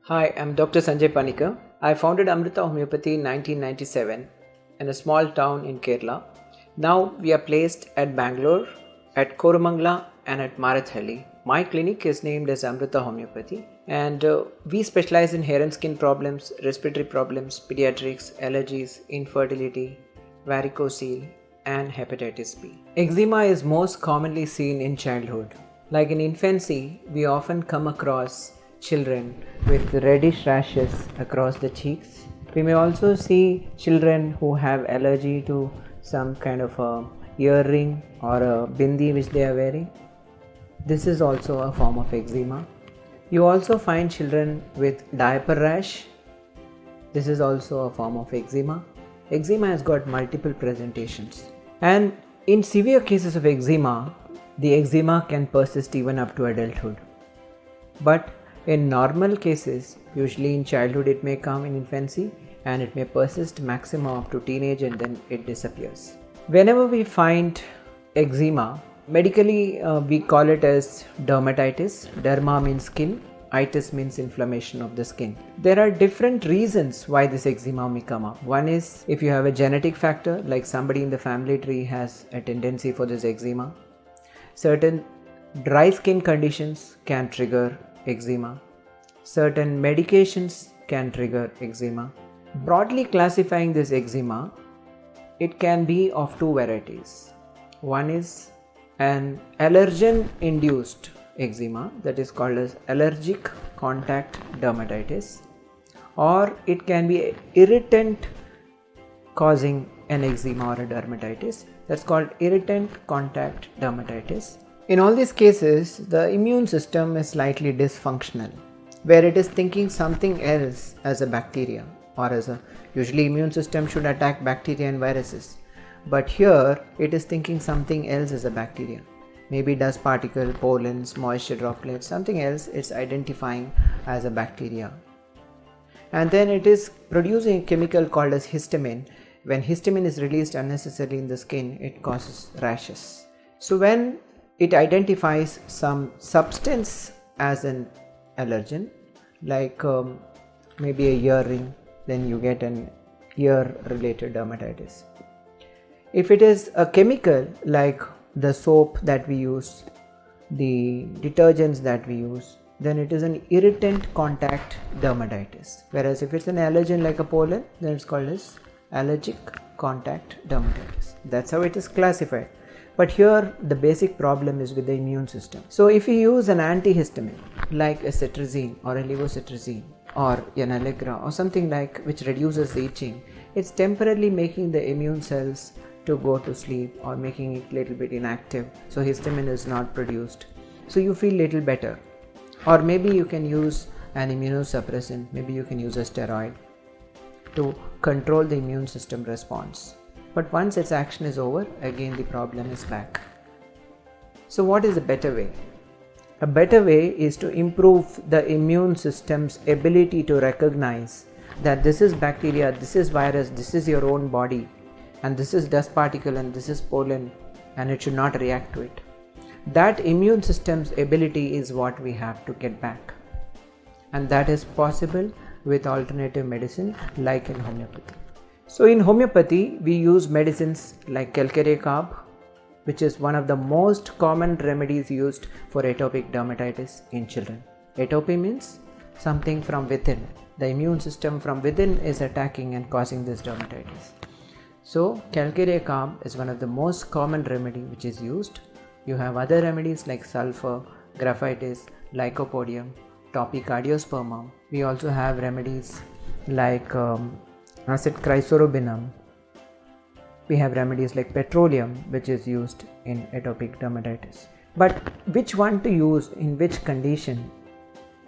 Hi, I'm Dr. Sanjay Panicker. I founded Amrita Homeopathy in 1997 in a small town in Kerala. Now we are placed at Bangalore, at Koramangala and at Marathalli. My clinic is named as Amrita Homeopathy and we specialize in hair and skin problems, respiratory problems, pediatrics, allergies, infertility, varicocele and hepatitis B. Eczema is most commonly seen in childhood. Like in infancy, we often come across children with reddish rashes across the cheeks. We may also see children who have allergy to some kind of a earring or a bindi which they are wearing. This is also a form of eczema. You also find children with diaper rash. This is also a form of eczema. Eczema has got multiple presentations. And in severe cases of eczema, the eczema can persist even up to adulthood. But in normal cases, usually in childhood it may come in infancy and it may persist maximum up to teenage and then it disappears. Whenever we find eczema, medically we call it as dermatitis. Derma means skin, itis means inflammation of the skin. There are different reasons why this eczema may come up. One is if you have a genetic factor, like somebody in the family tree has a tendency for this eczema. Certain dry skin conditions can trigger eczema. Certain medications can trigger eczema. Broadly classifying this eczema, it can be of two varieties. One is an allergen induced eczema, that is called as Allergic Contact Dermatitis, or it can be irritant causing an eczema or a dermatitis, that's called Irritant Contact Dermatitis. In all these cases, the immune system is slightly dysfunctional, where it is thinking something else as a bacteria or as a, usually immune system should attack bacteria and viruses, but here it is thinking something else as a bacteria. Maybe dust particle, pollens, moisture droplets, something else it's identifying as a bacteria. And then it is producing a chemical called as histamine. When histamine is released unnecessarily in the skin, it causes rashes. So when it identifies some substance as an allergen, like maybe a earring, then you get an ear related dermatitis. If it is a chemical like the soap that we use, the detergents that we use, then it is an irritant contact dermatitis. Whereas if it's an allergen like a pollen, then it's called as allergic contact dermatitis. That's how it is classified. But here the basic problem is with the immune system. So if you use an antihistamine like a cetirizine or a levocetirizine or an Allegra or something like which reduces the itching, it's temporarily making the immune cells to go to sleep or making it little bit inactive, so histamine is not produced, so you feel little better. Or maybe you can use an immunosuppressant, maybe you can use a steroid to control the immune system response. But once its action is over, again the problem is back. So what is a better way? A better way is to improve the immune system's ability to recognize that this is bacteria, this is virus, this is your own body, and this is dust particle and this is pollen, and it should not react to it. That immune system's ability is what we have to get back, and that is possible with alternative medicine like in homeopathy. So in homeopathy, we use medicines like Calcarea carb, which is one of the most common remedies used for atopic dermatitis in children. Atopy means something from within. The immune system from within is attacking and causing this dermatitis. So Calcarea carb is one of the most common remedy which is used. You have other remedies like Sulphur, Graphitis, Lycopodium, Topi, cardiospermum. We also have remedies like acid chrysorbinum. We have remedies like Petroleum, which is used in atopic dermatitis. But which one to use in which condition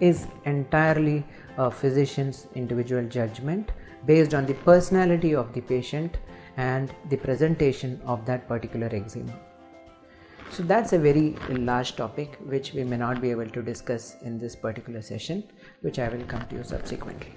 is entirely a physician's individual judgment based on the personality of the patient and the presentation of that particular eczema. So that's a very large topic which we may not be able to discuss in this particular session, which I will come to you subsequently.